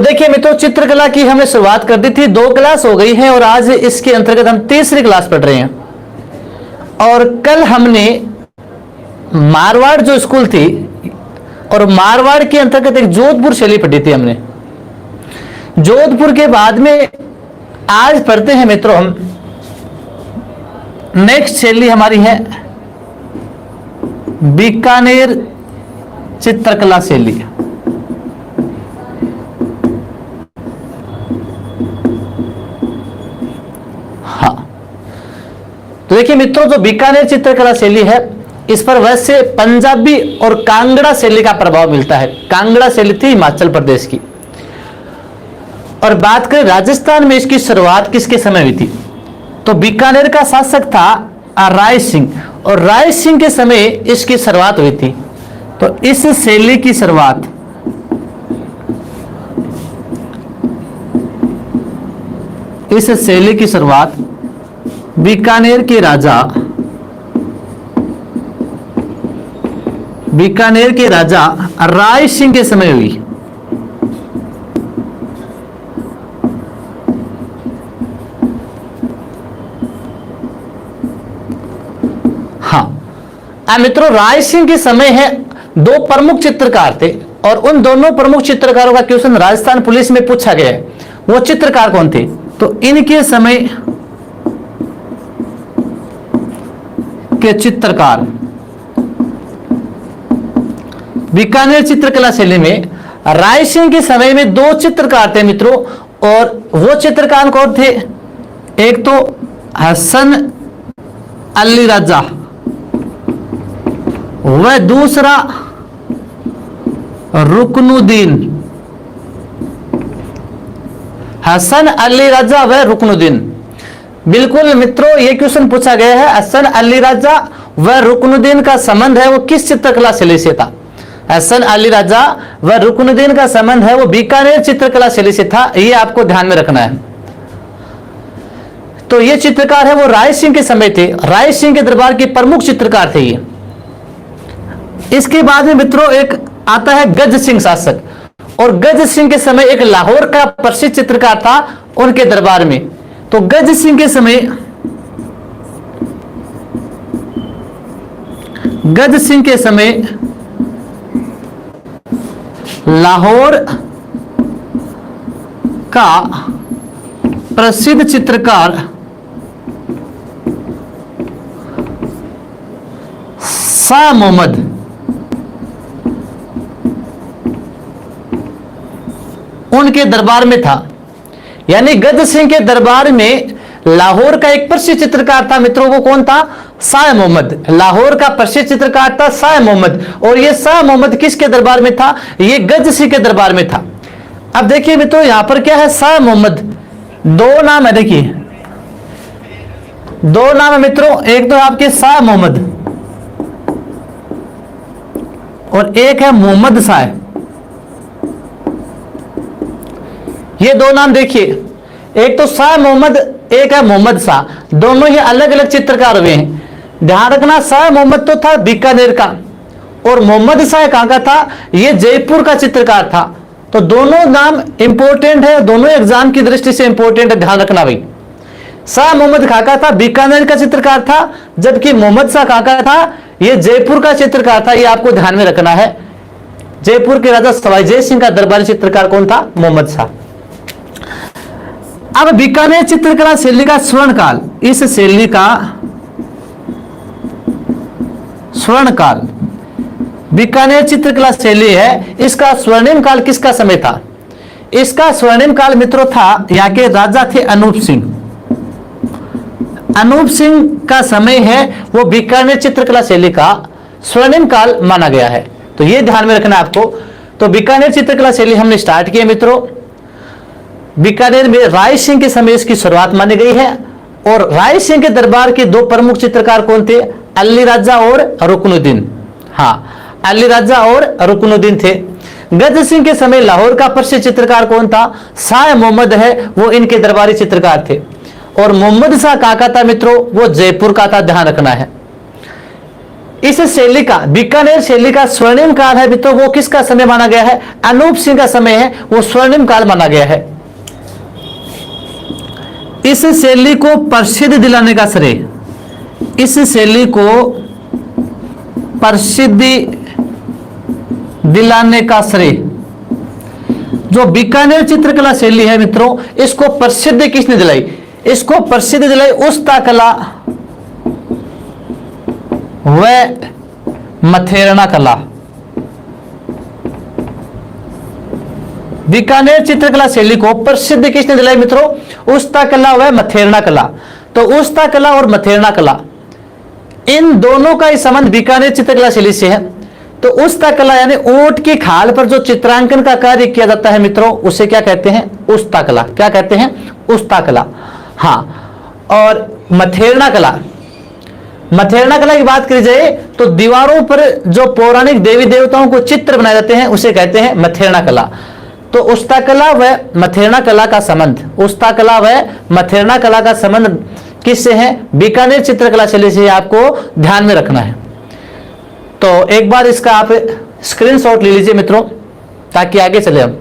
देखिए मित्रों, चित्रकला की हमने शुरुआत कर दी थी, 2 क्लास हो गई है और आज इसके अंतर्गत हम तीसरी क्लास पढ़ रहे हैं। और कल हमने मारवाड़ जो स्कूल थी और मारवाड़ के अंतर्गत एक जोधपुर शैली पढ़ी थी हमने। जोधपुर के बाद में आज पढ़ते हैं मित्रों हम नेक्स्ट शैली हमारी है बीकानेर चित्रकला शैली। हाँ, तो देखिए मित्रों, जो बीकानेर चित्रकला शैली है इस पर वैसे पंजाबी और कांगड़ा शैली का प्रभाव मिलता है। कांगड़ा शैली थी हिमाचल प्रदेश की। और बात करें राजस्थान में इसकी शुरुआत किसके समय हुई थी, तो बीकानेर का शासक था राय सिंह, और राय सिंह के समय इसकी शुरुआत हुई थी। तो इस शैली की शुरुआत बीकानेर के राजा राय सिंह के समय हुई। हाँ, मित्रों, राय सिंह के समय है 2 प्रमुख चित्रकार थे और उन दोनों प्रमुख चित्रकारों का क्वेश्चन राजस्थान पुलिस में पूछा गया है। वो चित्रकार कौन थे, तो इनके समय के चित्रकार बीकानेर चित्रकला शैली में राय सिंह के समय में 2 चित्रकार थे मित्रों, और वो चित्रकार कौन थे, एक तो हसन अली राजा वह दूसरा रुकनुद्दीन। हसन अली राजा व रुकनुद्दीन, बिल्कुल मित्रों ये क्वेश्चन पूछा गया है। हसन अली राजा व रुकनुद्दीन का संबंध है वो किस चित्रकला शैली से था। हसन अली राजा व रुकनुद्दीन का संबंध है वो बीकानेर चित्रकला शैली से था, ये आपको ध्यान में रखना है। तो ये चित्रकार है वो राय सिंह के समय थे, राय सिंह के दरबार के प्रमुख चित्रकार थे ये। इसके बाद में मित्रों एक आता है गज सिंह शासक, और गज सिंह के समय एक लाहौर का प्रसिद्ध चित्रकार था उनके दरबार में। तो गज सिंह के समय लाहौर का प्रसिद्ध चित्रकार शाह मोहम्मद उनके दरबार में था। यानी गज सिंह के दरबार में लाहौर का एक प्रसिद्ध चित्रकार था मित्रों, वो कौन था, शाह मोहम्मद। लाहौर का प्रसिद्ध चित्रकार था शाह मोहम्मद, और ये शाह मोहम्मद किसके दरबार में था, ये गज सिंह के दरबार में था। अब देखिए मित्रों यहां पर क्या है, शाह मोहम्मद, 2 नाम है, देखिए 2 नाम है मित्रों, एक तो आपके शाह मोहम्मद और एक है मोहम्मद शाह। ये 2 नाम देखिए, एक तो शाह मोहम्मद, एक है मोहम्मद शाह, दोनों ही अलग अलग चित्रकार हुए हैं। ध्यान रखना, शाह मोहम्मद तो था बीकानेर का और मोहम्मद शाह कहां का था, ये जयपुर का चित्रकार था। तो दोनों नाम इंपॉर्टेंट है, दोनों एग्जाम की दृष्टि से इंपॉर्टेंट है, ध्यान रखना भाई। शाह मोहम्मद कहां का था, बीकानेर का चित्रकार था, जबकि मोहम्मद शाह कहां का था, ये जयपुर का चित्रकार था। ये आपको ध्यान में रखना है। जयपुर के राजा सवाई जय सिंह का दरबारी चित्रकार कौन था, मोहम्मद शाह। अब बीकानेर चित्रकला शैली का स्वर्णकाल, इस शैली का स्वर्णकाल बीकानेर चित्रकला शैली है, इसका स्वर्णिम काल किसका समय था, इसका स्वर्णिम काल मित्रों था यहाँ के राजा थे अनूप सिंह। अनूप सिंह का समय है वो बीकानेर चित्रकला शैली का स्वर्णिम काल माना गया है। तो ये ध्यान में रखना आपको। तो बीकानेर चित्रकला शैली हमने स्टार्ट की है मित्रों। बीकानेर में राय सिंह के समय इसकी शुरुआत मानी गई है, और राय सिंह के दरबार के 2 प्रमुख चित्रकार कौन थे, अली राजा और रुकनुद्दीन। हाँ, अली राजा और रुकनुद्दीन थे। गज सिंह के समय लाहौर का प्रसिद्ध चित्रकार कौन था, शाह मोहम्मद है, वो इनके दरबारी चित्रकार थे। और मोहम्मद शाह कहां का था मित्रों, वो जयपुर का था, ध्यान रखना है। इस शैली का, बीकानेर शैली का स्वर्णिम काल है मित्रों, वो किसका समय माना गया है? अनूप सिंह का समय है, वो स्वर्णिम काल माना गया है। इस शैली को प्रसिद्ध दिलाने का श्रेय, इस शैली को प्रसिद्धि दिलाने का श्रेय, जो बीकानेर चित्रकला शैली है मित्रों, इसको प्रसिद्धि किसने दिलाई? इसको प्रसिद्धि दिलाई उस्ता कला व मथेरना कला। बीकानेर चित्रकला शैली को प्रसिद्धि किसने दिलाई मित्रों? उस्ता कला व मथेरना कला। तो उस्ता कला और मथेरना कला, इन दोनों का ही संबंध बीकानेर चित्रकला शैली से है। तो उस्ता कला यानी ऊंट की खाल पर जो चित्रांकन का कार्य किया जाता है मित्रों, उसे क्या कहते हैं? उस्ता कला। क्या कहते हैं? उस्ता कला। हाँ, और मथेरना कला, मथेरना कला की बात करी जाए तो दीवारों पर जो पौराणिक देवी देवताओं को चित्र बनाए जाते हैं उसे कहते हैं मथेरना कला। तो उस्ता कला व मथेरना कला का संबंध, उस्ता कला व मथेरना कला का संबंध किससे है? बीकानेर चित्रकला शैली से, आपको ध्यान में रखना है। तो एक बार इसका आप स्क्रीनशॉट ले लीजिए मित्रों, ताकि आगे चले हम।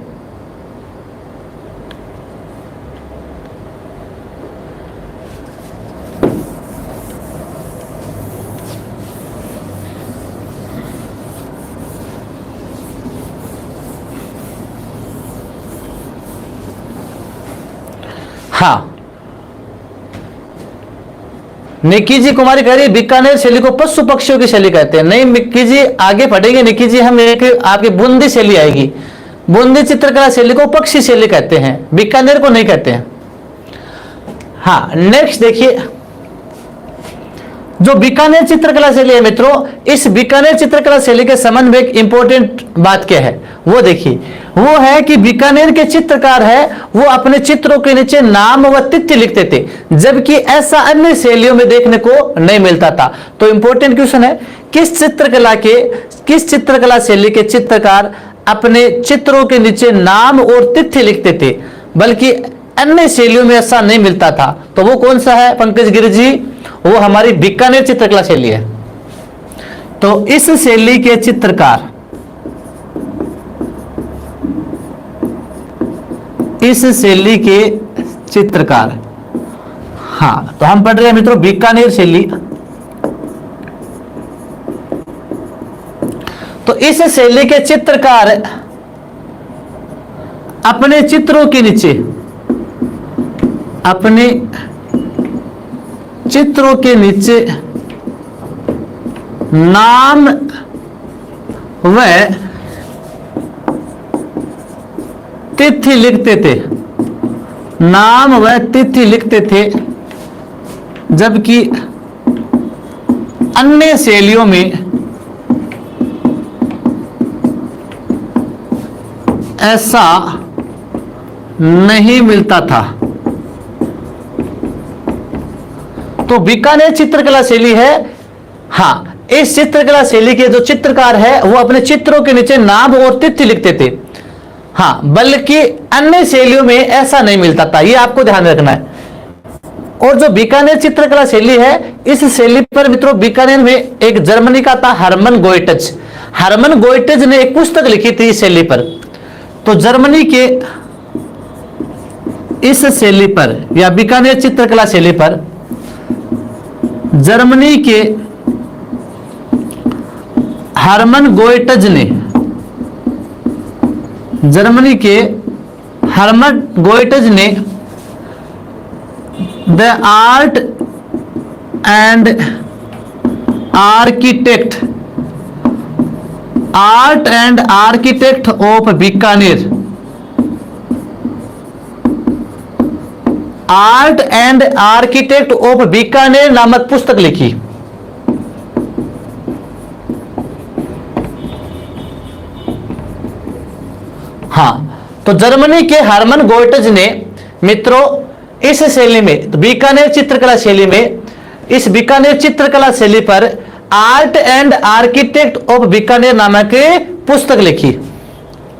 हाँ, निक्की जी कुमारी कह रही है बीकानेर शैली को पशु पक्षियों की शैली कहते हैं। नहीं निक्की जी, आगे पढ़ेंगे निक्की जी, हम एक आपकी बूंदी शैली आएगी। बूंदी चित्रकला शैली को पक्षी शैली कहते हैं, बीकानेर को नहीं कहते हैं। हाँ, नेक्स्ट देखिए, जो बीकानेर चित्रकला शैली है मित्रों, इस बीकानेर चित्रकला शैली के संबंध में एक इंपॉर्टेंट बात क्या है वो देखिए, वो है कि बीकानेर के चित्रकार है वो अपने चित्रों के नीचे नाम व तिथि लिखते थे, जबकि ऐसा अन्य शैलियों में देखने को नहीं मिलता था। तो इंपॉर्टेंट क्वेश्चन है, किस चित्रकला शैली के चित्रकार अपने चित्रों के नीचे नाम और तिथि लिखते थे, बल्कि अन्य शैलियों में ऐसा नहीं मिलता था? तो वो कौन सा है पंकज गिरी जी? वो हमारी बीकानेर चित्रकला शैली है। तो इस शैली के चित्रकार, इस शैली के चित्रकार, हाँ, तो हम पढ़ रहे हैं मित्रों बीकानेर शैली। तो इस शैली के चित्रकार अपने चित्रों के नीचे, अपने चित्रों के नीचे नाम व तिथि लिखते थे, नाम व तिथि लिखते थे, जबकि अन्य शैलियों में ऐसा नहीं मिलता था। तो बीकानेर चित्रकला शैली है, हाँ, इस चित्रकला शैली के जो चित्रकार है वो अपने चित्रों के नीचे नाम और तिथि लिखते थे, हाँ, बल्कि अन्य शैलियों में ऐसा नहीं मिलता था। ये आपको ध्यान रखना है। और जो बीकानेर चित्रकला शैली है, इस शैली पर मित्रों बीकानेर में एक जर्मनी का था हरमन गोइटज। हरमन गोइटज ने एक पुस्तक लिखी थी इस शैली पर। तो जर्मनी के इस शैली पर या बीकानेर चित्रकला शैली पर जर्मनी के हरमन गोइटज ने, जर्मनी के हरमन गोइटज ने the art and architect of Bikaner, art and architect of Bikaner नामक पुस्तक लिखी। हाँ, तो जर्मनी के हरमन गोइटज ने मित्रों इस शैली में, तो बीकानेर चित्रकला शैली में, इस बीकानेर चित्रकला शैली पर art and architect of Bikaner नामक पुस्तक लिखी।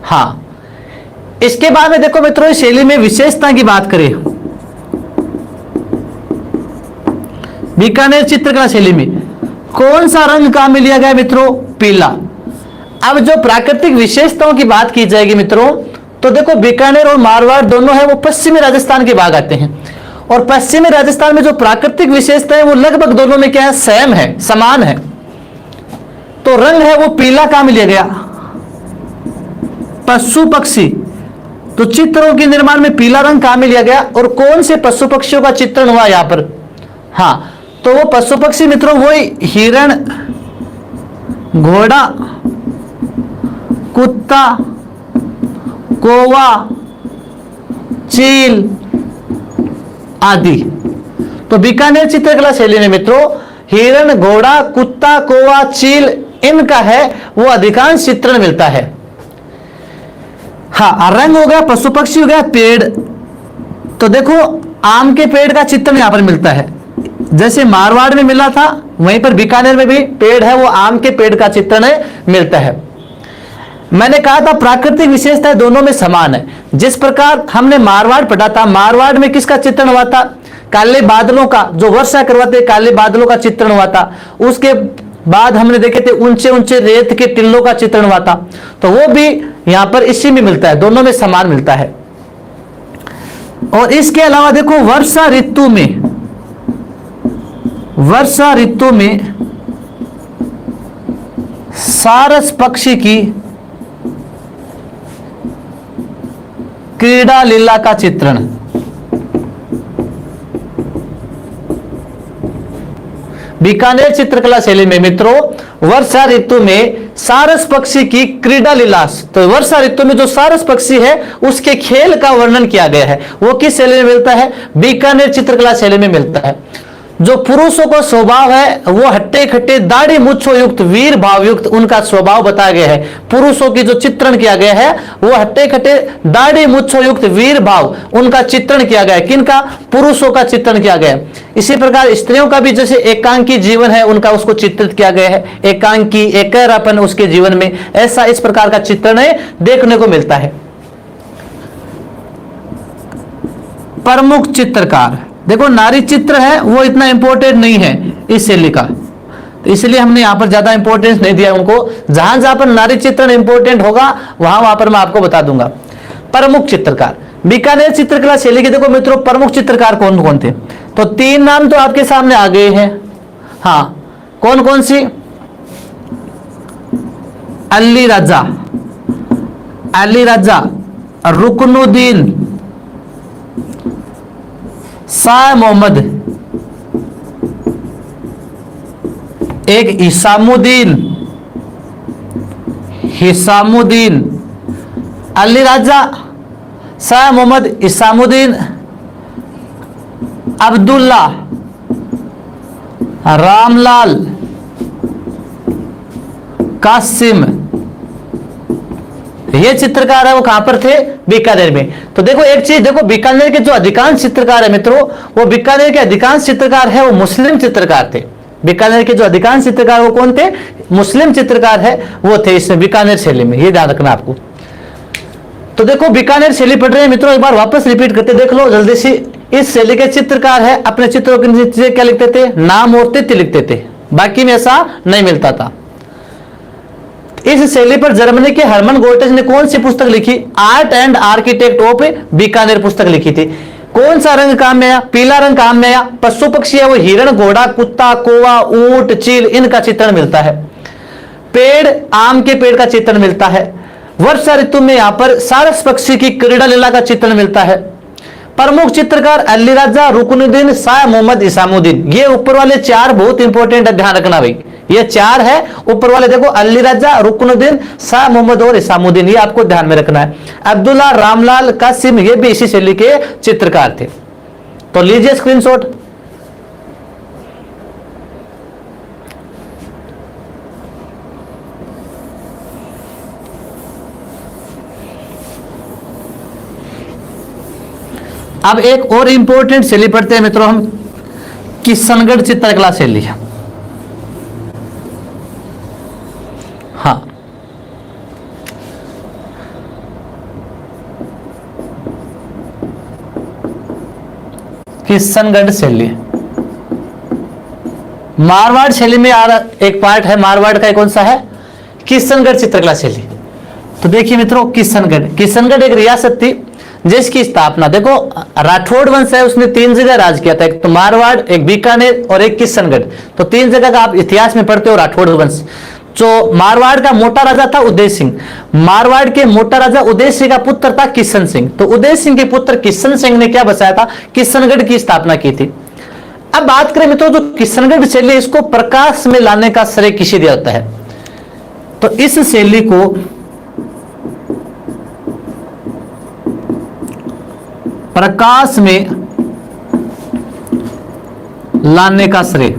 हाँ, इसके बाद में देखो मित्रों, इस शैली में विशेषता की बात करें, बीकानेर चित्रकला शैली में कौन सा रंग काम में लिया गया मित्रों? पीला। अब जो प्राकृतिक विशेषताओं की बात की जाएगी मित्रों, तो देखो बीकानेर और मारवाड़ दोनों है वो पश्चिमी राजस्थान के भाग आते हैं, और पश्चिमी राजस्थान में जो प्राकृतिक विशेषता है वो लगभग दोनों में क्या है? सेम है, समान है। तो रंग है वो पीला काम में लिया गया। पशु पक्षी, तो चित्रों के निर्माण में पीला रंग काम में लिया गया। और कौन से पशु पक्षियों का चित्रण हुआ यहां पर? हाँ, तो वो पशु पक्षी मित्रों वही हिरण, घोड़ा, कुत्ता, कौवा, चील आदि। तो बीकानेर चित्रकला शैली में मित्रों हिरण, घोड़ा, कुत्ता, कौवा, चील इनका है वो अधिकांश चित्रण मिलता है। हाँ, रंग हो गया, पशु पक्षी हो गया, पेड़। तो देखो आम के पेड़ का चित्रण यहां पर मिलता है, जैसे मारवाड़ में मिला था वहीं पर बीकानेर में भी पेड़ है वो आम के पेड़ का चित्रण मिलता है। मैंने कहा था प्राकृतिक विशेषता दोनों में समान है। जिस प्रकार हमने मारवाड़ पढ़ा था, मारवाड़ में किसका चित्रण हुआ था? काले बादलों का, जो वर्षा करवाते काले बादलों का चित्रण हुआ था। उसके बाद हमने देखे थे ऊंचे ऊंचे रेत के टिल्लों का चित्रण हुआ था, तो वो भी यहां पर इसी में मिलता है, दोनों में समान मिलता है। और इसके अलावा देखो वर्षा ऋतु में सारस पक्षी की क्रीड़ा लीला का चित्रण। बीकानेर चित्रकला शैली में मित्रों वर्षा ऋतु में सारस पक्षी की क्रीड़ा लीला, तो वर्षा ऋतु में जो सारस पक्षी है उसके खेल का वर्णन किया गया है। वो किस शैली में मिलता है? बीकानेर चित्रकला शैली में मिलता है। जो पुरुषों का स्वभाव है वो हट्टे खट्टे दाढ़ी मूछों युक्त वीर भाव युक्त उनका स्वभाव बताया गया है। पुरुषों की जो चित्रण किया गया है वो हट्टे खट्टे दाढ़ी मूछों युक्त वीर भाव उनका चित्रण किया गया है। किनका? पुरुषों का चित्रण किया गया है। इसी प्रकार स्त्रियों का भी जैसे एकांकी जीवन है उनका उसको चित्रित किया गया है, एकांकी एकरापन उसके जीवन में, ऐसा इस प्रकार का चित्रण देखने को मिलता है। प्रमुख चित्रकार, देखो नारी चित्र है वो इतना इंपॉर्टेंट नहीं है इस शैली का, तो इसलिए हमने यहां पर ज्यादा इंपॉर्टेंस नहीं दिया उनको। जहां जहां पर नारी चित्रण इंपॉर्टेंट होगा वहां पर मैं आपको बता दूंगा। प्रमुख चित्रकार बीकानेर चित्रकला शैली के देखो मित्रों प्रमुख चित्रकार कौन कौन थे? तो 3 नाम तो आपके सामने आ गए हैं। हाँ, कौन कौन सी? अली राजा, रुकनुद्दीन, शाह मोहम्मद, एक हिसामुद्दीन, अली राजा, शाह मोहम्मद, इसामुद्दीन, अब्दुल्ला, रामलाल, कासिम, ये चित्रकार है वो कहां पर थे? बीकानेर में। तो देखो एक चीज देखो, बीकानेर के जो अधिकांश चित्रकार है मित्रों, वो बीकानेर के अधिकांश चित्रकार है वो मुस्लिम चित्रकार थे। बीकानेर के जो अधिकांश चित्रकार वो कौन थे? मुस्लिम चित्रकार है वो थे इसमें बीकानेर शैली में, ये ध्यान रखना आपको। तो देखो बीकानेर शैली पढ़ रहे हैं मित्रों, एक बार वापस रिपीट करते देख लो जल्दी से। इस शैली के चित्रकार है अपने चित्रों के नीचे क्या लिखते थे? नाम और तिथि लिखते थे, बाकी में ऐसा नहीं मिलता था। इस शैली पर जर्मनी के हरमन गोटेस ने कौन सी पुस्तक लिखी? Art and architect of Bikaner पुस्तक लिखी थी। कौन सा रंग काम में आया? पीला रंग काम में आया। पशु पक्षी है वो हिरण, घोड़ा, कुत्ता, कौवा, ऊंट, चील इनका चित्रण मिलता है। पेड़ आम के पेड़ का चित्रण मिलता है। वर्षा ऋतु में यहां पर सारस पक्षी की क्रीड़ा लीला का चित्रण मिलता है। प्रमुख चित्रकार अली राजा, रुकनुद्दीन, शाह मोहम्मद, इसामुद्दीन। ये ऊपर वाले 4 बहुत इंपॉर्टेंट है, ध्यान रखना भाई। ये 4 है ऊपर वाले, देखो अली राजा, रुकनुद्दीन, शाह मोहम्मद और इसामुद्दीन, ये आपको ध्यान में रखना है। अब्दुल्ला, रामलाल, कासिम ये भी इसी शैली के चित्रकार थे। तो लीजिए स्क्रीनशॉट। अब एक और इंपॉर्टेंट शैली पढ़ते हैं मित्रों हम, किशनगढ़ चित्रकला शैली। हाँ, किशनगढ़ शैली मारवाड़ शैली में एक पार्ट है मारवाड़ का, कौन सा है? किशनगढ़ चित्रकला शैली। तो देखिए मित्रों, किशनगढ़ एक रियासत थी जिसकी स्थापना, देखो राठौड़ वंश है, उसने 3 जगह राज किया था, एक तो मारवाड़, एक बीकानेर और एक किशनगढ़। तो 3 जगह का आप इतिहास में पढ़ते हो राठौड़ वंश। जो मारवाड़ का मोटा राजा था उदय सिंह, मारवाड़ के मोटा राजा उदय सिंह का पुत्र था किशन सिंह। तो उदय सिंह के पुत्र किशन सिंह ने क्या बसाया था? किशनगढ़ की स्थापना की थी। अब बात करें मित्रों, जो किशनगढ़ शैली, इसको प्रकाश में लाने का श्रेय किसे दिया जाता है? तो इस शैली को प्रकाश में लाने का श्रेय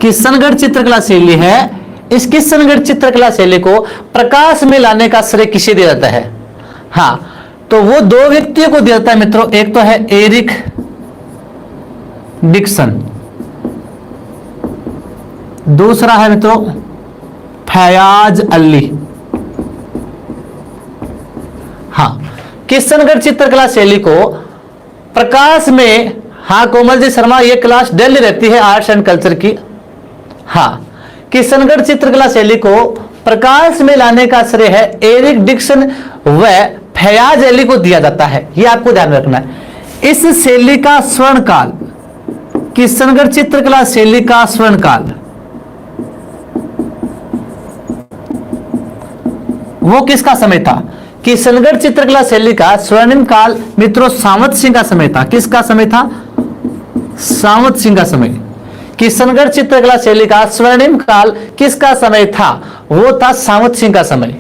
किशनगढ़ चित्रकला शैली है। इस किशनगढ़ चित्रकला शैली को प्रकाश में लाने का श्रेय किसे दिया जाता है? हाँ, तो वो 2 व्यक्तियों को दिया जाता है मित्रों। एक तो है एरिक डिक्सन, दूसरा है मित्रों फयाज अली। हाँ, किशनगढ़ चित्रकला शैली को प्रकाश में, हाँ कोमल जी शर्मा, ये क्लास डेली रहती है आर्ट्स एंड कल्चर की। हाँ, किशनगढ़ चित्रकला शैली को प्रकाश में लाने का श्रेय है एरिक डिक्सन व फयाज अली को दिया जाता है। ये आपको ध्यान रखना है। इस शैली का स्वर्ण काल, किशनगढ़ चित्रकला शैली का स्वर्ण काल वो किसका समय था? किशनगढ़ चित्रकला शैली का स्वर्णिम काल मित्रों सावंत सिंह का समय था। किसका समय था? सावंत सिंह का समय। किशनगढ़ चित्रकला शैली का स्वर्णिम काल किसका समय था? वो था सावंत सिंह का समय।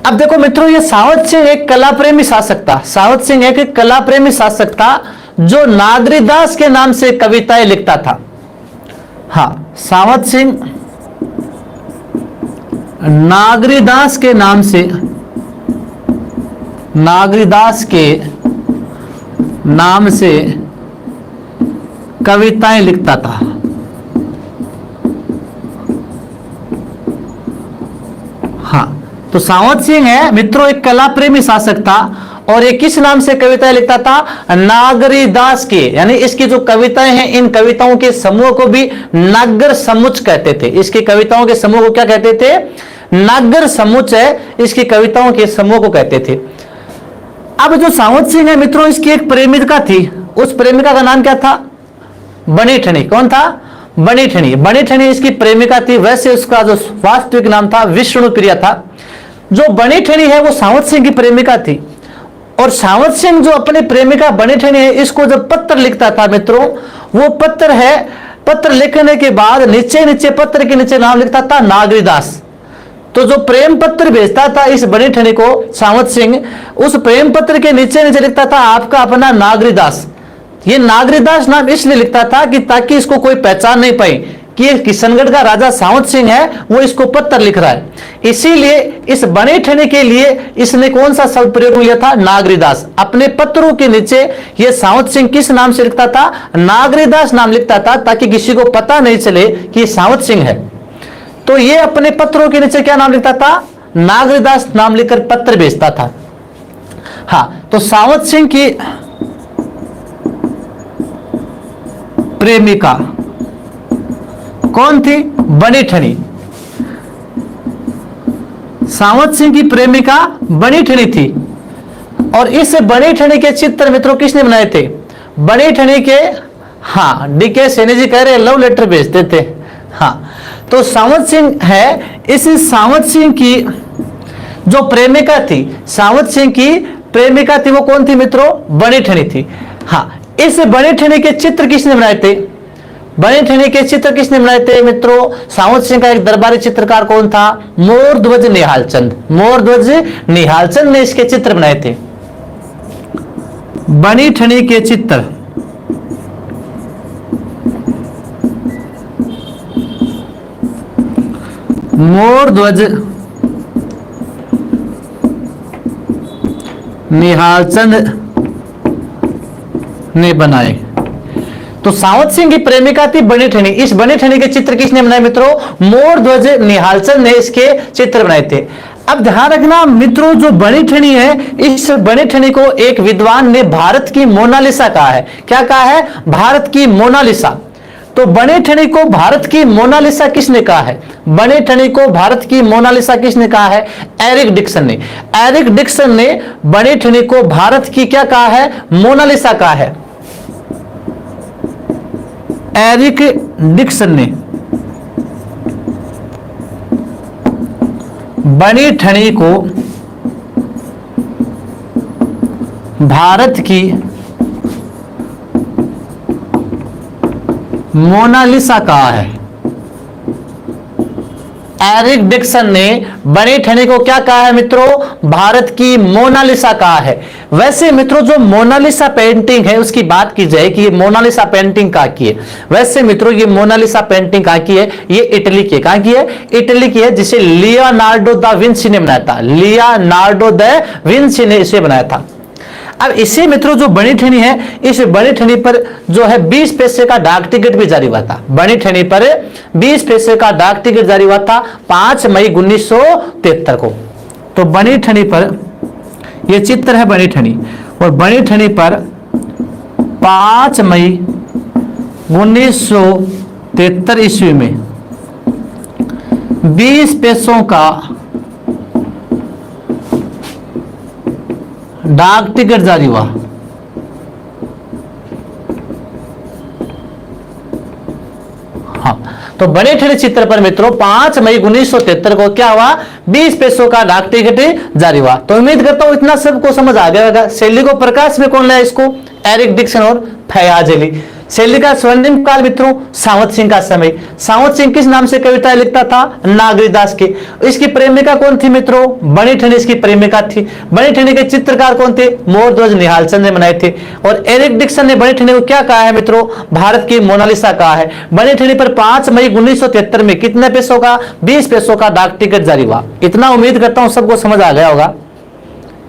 अब देखो मित्रों, ये सावंत सिंह एक कला प्रेमी शासक था। सावंत सिंह एक कला प्रेमी शासक था जो नागरीदास के नाम से कविताएं लिखता था। हाँ, सावंत सिंह नागरीदास के नाम से, नागरीदास के नाम से कविताएं लिखता था। हाँ, तो सावंत सिंह है मित्रों एक कला प्रेमी शासक था और ये किस नाम से कविताएं लिखता था? नागरीदास के, यानी इसकी जो कविताएं हैं, इन कविताओं के समूह को भी नागर समुच कहते थे। इसकी कविताओं के समूह को क्या कहते थे? नागर समुच है, इसकी कविताओं के समूह को कहते थे। अब जो सावंत सिंह है मित्रों, इसकी एक प्रेमिका थी। उस प्रेमिका का नाम क्या था? बनी ठनी। कौन था? बनी ठनी। बनी ठनी इसकी प्रेमिका थी। वैसे उसका जो वास्तविक नाम था विष्णुप्रिया था। जो बनी ठनी है वो सावंत सिंह की प्रेमिका थी। और सावंत सिंह जो अपनी प्रेमिका बनी ठनी है, इसको जब पत्र लिखता था मित्रों, वो पत्र है, पत्र लिखने के बाद नीचे नीचे पत्र के नीचे नाम लिखता था नागरीदास। तो जो प्रेम पत्र भेजता था इस बनी ठनी को सावंत सिंह, उस प्रेम पत्र के नीचे नीचे लिखता था आपका अपना नागरीदास। ये नागरीदास नाम इसलिए लिखता था कि ताकि इसको कोई पहचान नहीं पाए कि ये किशनगढ़ का राजा सावंत सिंह है, वो इसको पत्र लिख रहा है। इसीलिए इस बनी ठनी के लिए इसने कौन सा शब्द प्रयोग लिया था? नागरीदास। अपने पत्रों के नीचे ये सावंत सिंह किस नाम से लिखता था? नागरीदास नाम लिखता था, ताकि किसी को पता नहीं चले कि सावंत सिंह है। तो ये अपने पत्रों के नीचे क्या नाम लिखता था? नागरीदास नाम लिखकर पत्र भेजता था। हाँ, तो सावंत सिंह की प्रेमिका कौन थी? बनी ठनी। सावंत सिंह की प्रेमिका बनी ठनी थी। और इस बनी ठनी के चित्र मित्रों किसने बनाए थे? बनी ठनी के, हाँ, डीके सैनी जी कह रहे लव लेटर भेजते थे। हाँ, तो सावंत सिंह है, इस सावंत सिंह की जो प्रेमिका थी, सावंत सिंह की प्रेमिका थी, वो कौन थी मित्रों? बनी ठनी थी। हाँ, इस बनी ठनी के चित्र किसने बनाए थे? बनी ठनी के चित्र किसने बनाए थे मित्रों? सावंत सिंह का एक दरबारी चित्रकार कौन था? मोरध्वज निहालचंद। मोरध्वज निहालचंद ने इसके चित्र बनाए थे। बनी ठनी के चित्र मोरध्वज निहालचंद ने बनाए। तो सावंत सिंह की प्रेमिका थी बनी ठनी। इस बनी ठनी के चित्र किसने बनाए मित्रों? मोरध्वज निहालचंद ने इसके चित्र बनाए थे। अब ध्यान रखना मित्रों, जो बनी ठनी है, इस बनी ठनी को एक विद्वान ने भारत की मोनालिसा कहा है। क्या कहा है? भारत की मोनालिसा। तो बनी ठनी को भारत की मोनालिसा किसने कहा है? बनी ठनी को भारत की मोनालिसा किसने कहा है? एरिक डिक्सन ने। एरिक डिक्सन ने बनी ठनी को भारत की क्या कहा है? मोनालिसा कहा है। एरिक डिक्सन ने बनी ठनी को भारत की मोनालिसा कहा है। एरिक डिक्सन ने बनी ठनी को क्या कहा है मित्रों? भारत की मोनालिसा कहा है। वैसे मित्रों जो मोनालिसा पेंटिंग है उसकी बात की जाए कि ये मोनालिसा पेंटिंग कहाँ की है, वैसे मित्रों ये मोनालिसा पेंटिंग कहाँ की है? ये इटली की है। कहाँ की है? इटली की है, जिसे लियोनार्डो दा विंची ने बनाया था। लियोनार्डो दा विंची ने इसे बनाया था। अब इसे मित्रों जो बनी ठनी है, इस बनी ठनी पर जो है 20 पैसे का डाक टिकट भी जारी हुआ था। बनी ठनी पर 20 पैसे का डाक टिकट जारी हुआ था 5 मई 1973 को। तो बनी ठनी पर यह चित्र है बनी ठनी, और बनी ठनी पर 5 मई 1973 ईस्वी में 20 पैसों का डाक टिकट जारी हुआ। हाँ, तो बड़े ठनी चित्र पर मित्रों 5 मई 1973 को क्या हुआ? 20 पैसों का डाक टिकट जारी हुआ। तो उम्मीद करता हूं इतना सबको समझ आ गया होगा। शैली को प्रकाश में कौन लाया इसको? एरिक डिक्सन और फयाज अली। शैली का स्वर्णिम काल मित्रों सावंत सिंह का समय। सावंत सिंह किस नाम से कविताएं लिखता था? नागरीदास के। इसकी प्रेमिका कौन थी मित्रों? बनी ठनी इसकी प्रेमिका थी। बनी ठनी के चित्रकार कौन थे? मोरध्वज निहालचंद ने बनाए थे। और एरिक डिक्सन ने बनी ठनी को क्या कहा है मित्रों? भारत की मोनालिसा कहा है। बनी ठनी पर 5 मई 1973 में कितने पैसों का? 20 पैसों का डाक टिकट जारी हुआ। इतना उम्मीद करता हूं सबको समझ आ गया होगा।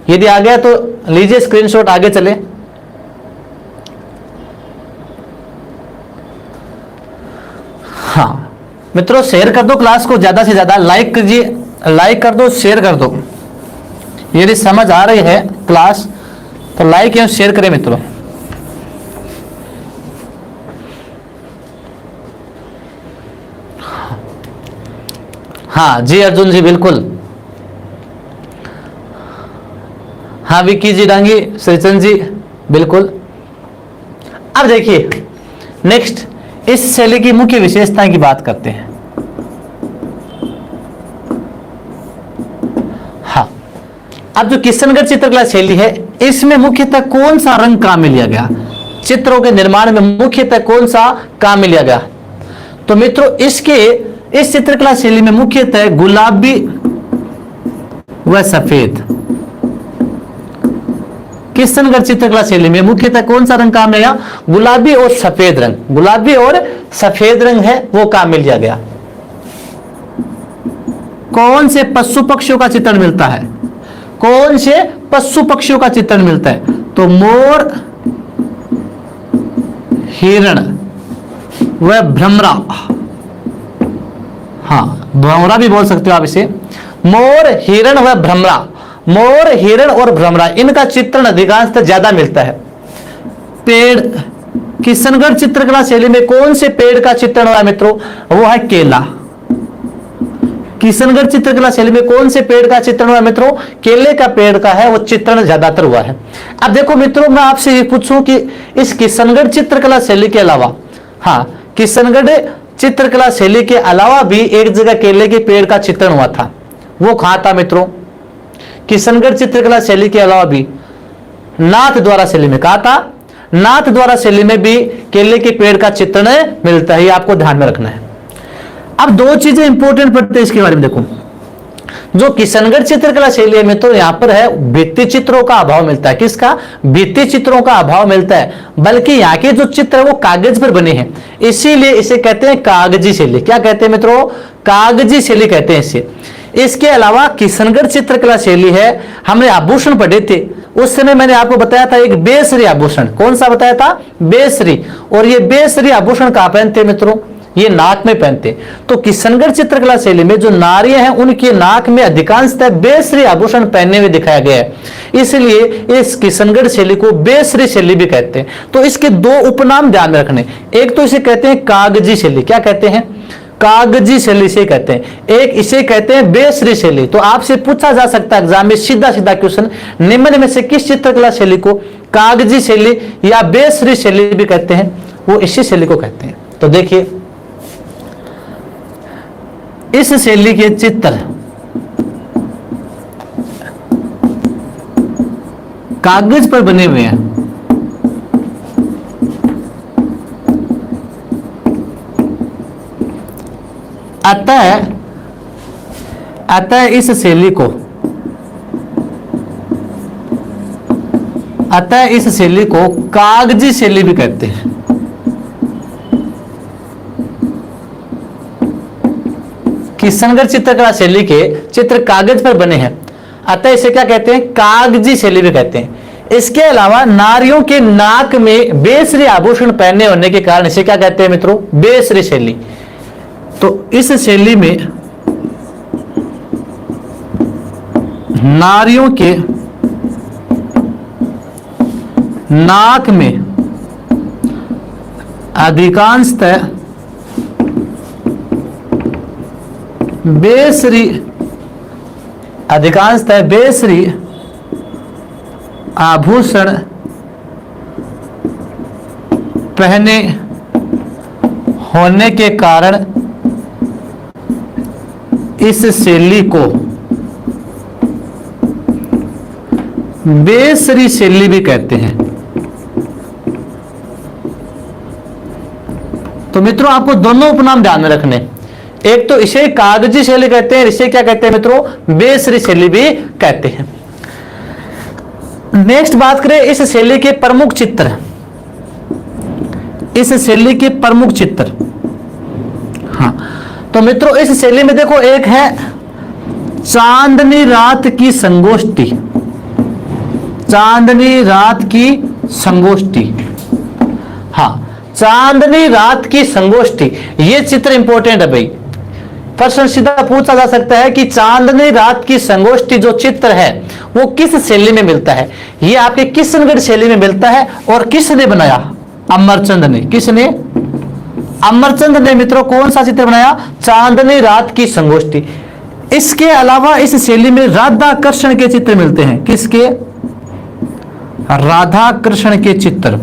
यदि आ गया तो लीजिए स्क्रीनशॉट, आगे चले। हाँ मित्रों, शेयर कर दो क्लास को, ज्यादा से ज्यादा लाइक कीजिए, लाइक कर दो, शेयर कर दो। यदि समझ आ रही है क्लास तो लाइक या शेयर करें मित्रों। हाँ जी अर्जुन जी, बिल्कुल। हाँ विक्की जी, डांगी, श्रीचंद जी, बिल्कुल। अब देखिए नेक्स्ट इस शैली की मुख्य विशेषताएं की बात करते हैं। हाँ, अब जो किशनगढ़ चित्रकला शैली है इसमें मुख्यतः कौन सा रंग काम में लिया गया? चित्रों के निर्माण में मुख्यतः कौन सा काम में लिया गया? तो मित्रों इस चित्रकला शैली में मुख्यतः गुलाबी व सफेद। किशनगढ़ चित्रकला शैली में मुख्यतः कौन सा रंग काम में आया? गुलाबी और सफेद रंग। गुलाबी और सफेद रंग है वो काम में लिया गया। कौन से पशु पक्षियों का चित्रण मिलता है? कौन से पशु पक्षियों का चित्रण मिलता है? तो मोर, हिरण व भ्रमरा। हाँ, भ्रमरा भी बोल सकते हो आप इसे। मोर, हिरण व भ्रमरा। मोर, हिरण और भ्रमरा, इनका चित्रण अधिकांशतः ज्यादा मिलता है। पेड़, किशनगढ़ चित्रकला शैली में कौन से पेड़ का चित्रण हुआ है मित्रों? वो है केला। किशनगढ़ चित्रकला शैली में कौन से पेड़ का चित्रण हुआ है मित्रों? केले का पेड़ का है वो चित्रण ज्यादातर हुआ है। अब देखो मित्रों, मैं आपसे ये पूछूं कि इस किशनगढ़ चित्रकला शैली के अलावा, हाँ, किशनगढ़ चित्रकला शैली के अलावा भी एक जगह केले के पेड़ का चित्रण हुआ था। वो कहां था मित्रों? किशनगढ़ चित्रकला शैली के अलावा भी नाथ द्वारा शैली में। कहा था? नाथ द्वारा शैली में भी केले के पेड़ का चित्रण मिलता है। ये आपको ध्यान में रखना है। अब दो चीजें इंपॉर्टेंट पड़ते हैं इसके बारे में। देखो, जो किशनगढ़ चित्रकला शैली में तो यहां पर है भित्ति चित्रों का अभाव मिलता है। किसका? भित्ति चित्रों का अभाव मिलता है, बल्कि यहाँ के जो चित्र है वो कागज पर बने हैं, इसीलिए इसे कहते हैं कागजी शैली। क्या कहते हैं मित्रों? कागजी शैली कहते हैं इसे। इसके अलावा किशनगढ़ चित्रकला शैली है, हमने आभूषण पढ़े थे उस समय, मैंने आपको बताया था एक बेसरी आभूषण। कौन सा बताया था? बेसरी। और ये बेसरी आभूषण कहां पहनते मित्रों? ये नाक में पहनते हैं। तो किशनगढ़ चित्रकला शैली में जो नारियां हैं उनके नाक में अधिकांशतः बेसरी आभूषण पहने हुए दिखाया गया है, इसलिए इस किशनगढ़ शैली को बेसरी शैली भी कहते हैं। तो इसके दो उपनाम ध्यान में रखने, एक तो इसे कहते हैं कागजी शैली, क्या कहते हैं, कागजी शैली से कहते हैं, एक इसे कहते हैं बेसरी शैली। तो आपसे पूछा जा सकता है एग्जाम में सीधा सीधा क्वेश्चन, निम्न में से किस चित्रकला शैली को कागजी शैली या बेसरी शैली भी कहते हैं, वो इसी शैली को कहते हैं। तो देखिए इस शैली के चित्र कागज पर बने हुए हैं, अतः इस शैली को कागजी शैली भी कहते हैं। किशनगढ़ चित्रकला शैली के चित्र कागज पर बने हैं, अतः इसे क्या कहते हैं, कागजी शैली भी कहते हैं। इसके अलावा नारियों के नाक में बेसरी आभूषण पहने होने के कारण इसे क्या कहते हैं मित्रों, बेसरी शैली। तो इस शैली में नारियों के नाक में अधिकांशतः बेसरी आभूषण पहने होने के कारण इस शैली को बेसरी शैली भी कहते हैं। तो मित्रों आपको दोनों उपनाम ध्यान में रखने, एक तो इसे कागजी शैली कहते हैं, इसे क्या कहते हैं मित्रों, बेसरी शैली भी कहते हैं। नेक्स्ट बात करें इस शैली के प्रमुख चित्र, इस शैली के प्रमुख चित्र। हाँ तो मित्रों इस शैली में देखो, एक है चांदनी रात की संगोष्ठी, चांदनी रात की संगोष्ठी। हाँ चांदनी रात की संगोष्ठी, ये चित्र इंपॉर्टेंट है भाई, प्रश्न सीधा पूछा जा सकता है कि चांदनी रात की संगोष्ठी जो चित्र है वो किस शैली में मिलता है। ये आपके किशनगढ़ शैली में मिलता है। और किसने बनाया, अमरचंद ने। किसने, अमरचंद ने मित्रों कौन सा चित्र बनाया, चांदनी रात की संगोष्ठी। इसके अलावा इस शैली में राधा कृष्ण के चित्र मिलते हैं, किसके, राधा कृष्ण के चित्र,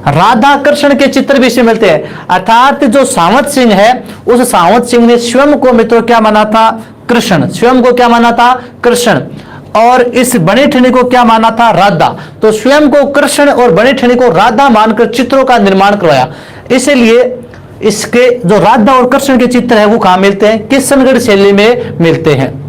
राधा कृष्ण के चित्र भी इसमें मिलते हैं। अर्थात जो सावंत सिंह है उस सावंत सिंह ने स्वयं को मित्रों क्या माना था, कृष्ण, स्वयं को क्या माना था, कृष्ण, और इस बनी ठनी को क्या माना था, राधा। तो स्वयं को कृष्ण और बनी ठनी को राधा मानकर चित्रों का निर्माण करवाया। इसलिए इसके जो राधा और कृष्ण के चित्र है वो कहां मिलते हैं, किशनगढ़ शैली में मिलते हैं।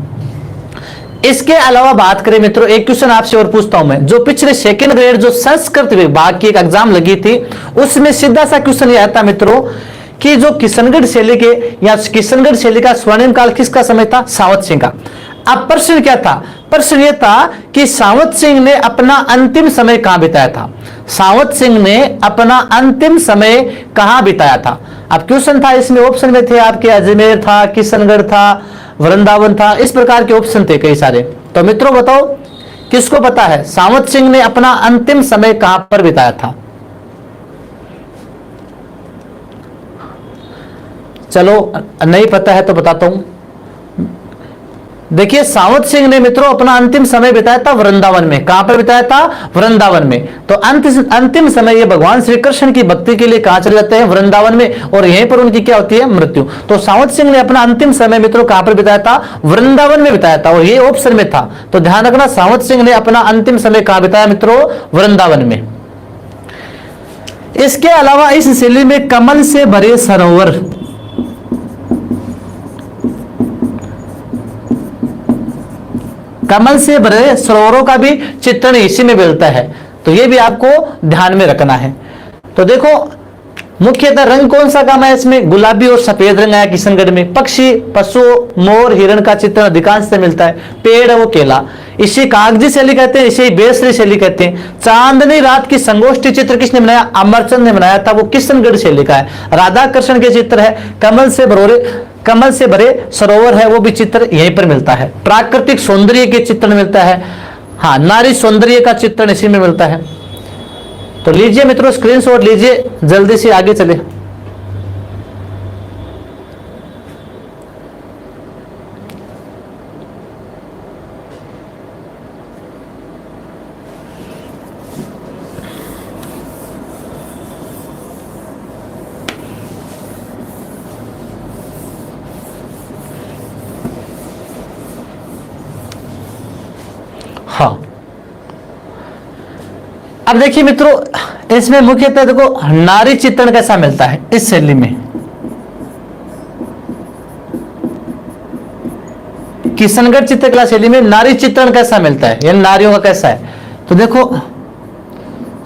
इसके अलावा बात करें मित्रों, एक क्वेश्चन आपसे और पूछता हूं मैं, जो पिछले सेकंड ग्रेड जो संस्कृत विभाग की एक एग्जाम लगी थी उसमें सीधा सा क्वेश्चन यह आता मित्रों कि जो किशनगढ़ शैली के या किशनगढ़ शैली का स्वर्णिम काल किसका समय था, सावंत सिंह का। अब प्रश्न क्या था, प्रश्न यह था कि सावंत सिंह ने अपना अंतिम समय कहां बिताया था, सावंत सिंह ने अपना अंतिम समय कहां बिताया था। अब क्वेश्चन था इसमें ऑप्शन में थे आपके अजमेर था, किशनगढ़ था, वृंदावन था, इस प्रकार के ऑप्शन थे कई सारे। तो मित्रों बताओ किसको पता है सावंत सिंह ने अपना अंतिम समय कहां पर बिताया था। चलो नहीं पता है तो बताता हूं। देखिए सावंत सिंह ने मित्रों अपना अंतिम समय बिताया था वृंदावन में। कहां पर बिताया था, वृंदावन में। तो अंतिम समय ये भगवान श्री कृष्ण की भक्ति के लिए कहां चले जाते हैं, वृंदावन में, और यहीं पर उनकी क्या होती है, मृत्यु। तो सावंत सिंह ने अपना अंतिम समय मित्रों कहां पर बिताया था, वृंदावन में बिताया था, और ये ऑप्शन में था। तो ध्यान रखना सावंत सिंह ने अपना अंतिम समय कहां बिताया मित्रों, वृंदावन में। इसके अलावा इस शैली में कमल से भरे सरोवर, कमल से भरे सरोवरों का भी चित्रण इसी में मिलता है। तो यह भी आपको ध्यान में रखना है। तो देखो मुख्यतः रंग कौन सा काम है इसमें? गुलाबी और सफेद रंग आया किशनगढ़ में। पक्षी, पशु, मोर, हिरण का चित्रण अधिकांश से मिलता है। पेड़ है वो केला। इसे कागजी शैली कहते हैं, इसे बेसरी शैली कहते हैं। चांदनी रात की संगोष्ठी चित्र किसने बनाया? अमरचंद ने बनाया था, वो किशनगढ़ शैली का है। राधा कृष्ण के चित्र है। कमल से भरे सरोवर है, वो भी चित्र यहीं पर मिलता है। प्राकृतिक सौंदर्य के चित्रण मिलता है। हाँ, नारी सौंदर्य का चित्रण इसी में मिलता है। तो लीजिए मित्रों, स्क्रीनशॉट लीजिए, जल्दी से आगे चले। हाँ, अब देखिए मित्रों, इसमें मुख्यतः देखो नारी चित्रण कैसा मिलता है इस शैली में। किशनगढ़ चित्रकला शैली में नारी चित्रण कैसा मिलता है, यानी नारियों का कैसा है? तो देखो,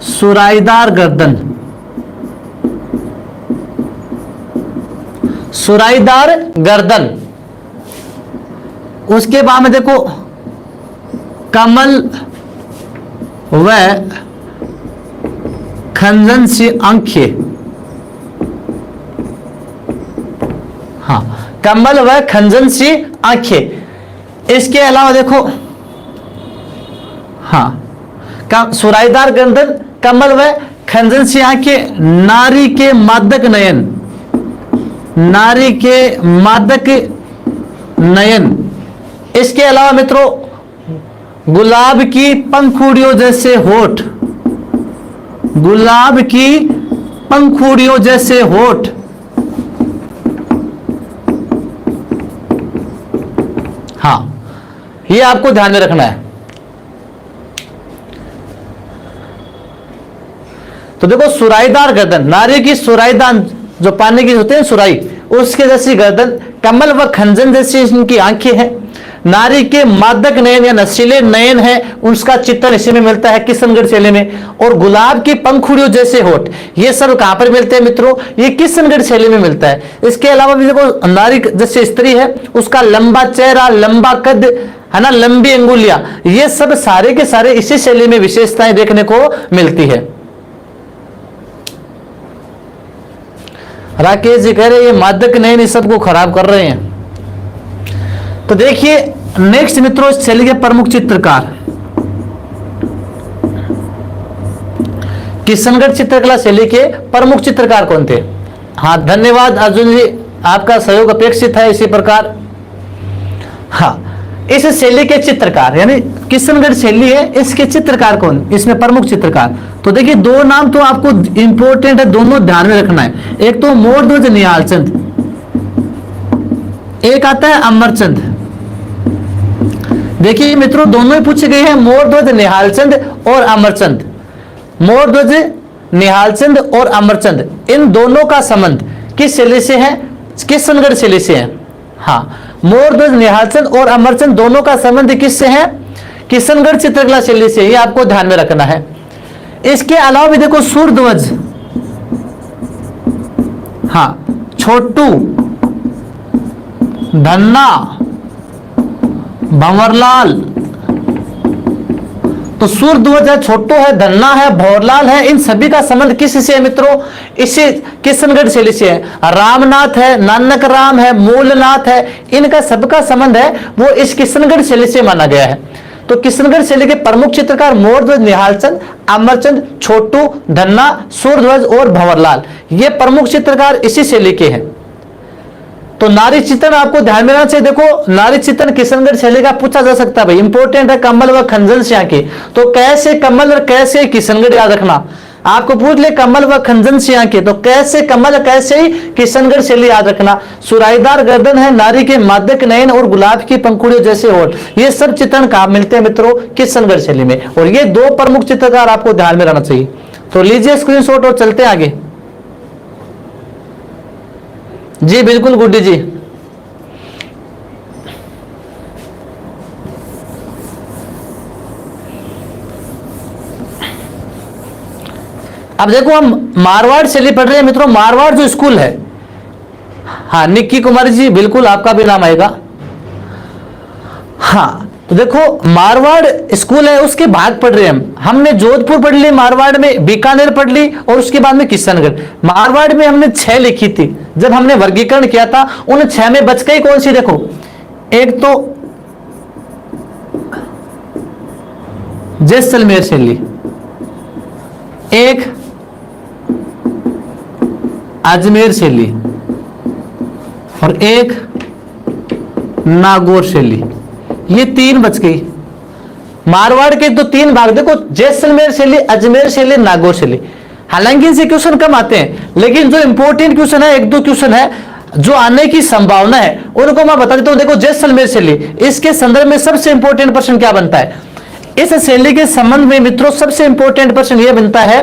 सुराईदार गर्दन, सुराईदार गर्दन, उसके बाद में देखो कमल व खंजन सी आंखें। हाँ, कमल व खंजन सी आंखें। इसके अलावा देखो, हाँ, सुराईदार गर्दन, कमल व खंजन सी आंखें, नारी के मादक नयन, नारी के मादक नयन। इसके अलावा मित्रों, गुलाब की पंखुड़ियों जैसे होठ, गुलाब की पंखुड़ियों जैसे होठ। हाँ, ये आपको ध्यान में रखना है। तो देखो, सुराईदार गर्दन, नारी की सुराईदार जो पानी की होते हैं सुराई, उसके जैसी गर्दन, कमल व खंजन जैसी इनकी आंखें हैं, नारी के मादक नयन या नशीले नयन है, उसका चित्रण इसी में मिलता है किशनगढ़ शैली में। और गुलाब की पंखुड़ियों जैसे होठ, ये सब कहां पर मिलते हैं मित्रों? ये किशनगढ़ शैली में मिलता है। इसके अलावा भी देखो, नारी जैसे स्त्री है, उसका लंबा चेहरा, लंबा कद है ना, लंबी अंगुलियां, ये सब सारे के सारे इसी शैली में विशेषताएं देखने को मिलती है। राकेश जी कह रहे ये मादक नयन इस सबको खराब कर रहे हैं। तो देखिए नेक्स्ट मित्रों, इस शैली के प्रमुख चित्रकार, किशनगढ़ चित्रकला शैली के प्रमुख चित्रकार कौन थे? हाँ, धन्यवाद अर्जुन जी, आपका सहयोग अपेक्षित है इसी प्रकार। हाँ, इस शैली के चित्रकार, यानी किशनगढ़ शैली है, इसके चित्रकार कौन, इसमें प्रमुख चित्रकार? तो देखिए, दो नाम तो आपको इंपॉर्टेंट है, दोनों ध्यान में रखना है। एक तो मोरध्वज निहालचंद, एक आता है अमरचंद। देखिए मित्रों, दोनों ही पूछे गए हैं, मोरध्वज निहालचंद और अमरचंद। मोरध्वज निहालचंद और अमरचंद, इन दोनों का संबंध किस शैली से है? किशनगढ़ शैली से है। हाँ, मोरध्वज निहालचंद और अमरचंद दोनों का संबंध किससे है? किशनगढ़ चित्रकला शैली से, ये आपको ध्यान में रखना है। इसके अलावा भी देखो, सूरध्वज, हाँ, छोटू, धन्ना, भंवरलाल। तो सूरध्वज है, छोटू है, धन्ना है, भंवरलाल है, इन सभी का संबंध किससे है मित्रों? इसी किशनगढ़ शैली से है। रामनाथ है, नानक राम है, मूलनाथ है, इनका सबका संबंध है वो इस किशनगढ़ शैली से माना गया है। तो किशनगढ़ शैली के प्रमुख चित्रकार मोरध्वज निहालचंद, अमरचंद, छोटू, धन्ना, सूरध्वज और भंवरलाल, ये प्रमुख चित्रकार इसी शैली के हैं। तो नारी चित्रण आपको ध्यान में रखना चाहिए। देखो, नारी चित्रण किशनगढ़ शैली का पूछा जा सकता है भाई, इंपॉर्टेंट है, कमल व खंजन से आंखें। तो कैसे कमल और कैसे किशनगढ़ याद रखना, आपको पूछ ले कमल व खंजन से आंखें, तो कैसे कमल कैसे ही किशनगढ़ शैली याद रखना। सुराईदार गर्दन है, नारी के मादक नयन और गुलाब की पंखुड़ियों जैसे होठ, ये सब चित्रण कहां मिलते हैं मित्रों? किशनगढ़ शैली में। और ये दो प्रमुख चित्रकार आपको ध्यान में रहना चाहिए। तो लीजिए स्क्रीनशॉट और चलते आगे। जी बिल्कुल गुड्डी जी। अब देखो हम मारवाड़ शैली पढ़ रहे हैं मित्रों, मारवाड़ जो स्कूल है, हाँ निक्की कुमारी जी बिल्कुल आपका भी नाम आएगा। हाँ तो देखो मारवाड़ स्कूल है, उसके भाग पढ़ रहे हैं हमने जोधपुर पढ़ ली, मारवाड़ में बीकानेर पढ़ ली, और उसके बाद में किशनगढ़। मारवाड़ में हमने 6 लिखी थी जब हमने वर्गीकरण किया था, उन 6 में बच गई कौन सी, देखो एक तो जैसलमेर शैली, एक अजमेर शैली, और एक नागौर शैली। ये 3 बच गई। मारवाड़ के तो 3 भाग देखो, जैसलमेर शैली, अजमेर शैली, नागौर शैली। हालांकि इनसे क्वेश्चन कम आते हैं, लेकिन जो इंपॉर्टेंट क्वेश्चन है, 1-2 क्वेश्चन है जो आने की संभावना है, उनको मैं बता देता हूं। देखो जैसलमेर शैली, इसके संदर्भ में सबसे इंपॉर्टेंट प्रश्न क्या बनता है, इस शैली के संबंध में मित्रों सबसे इंपॉर्टेंट प्रश्न यह बनता है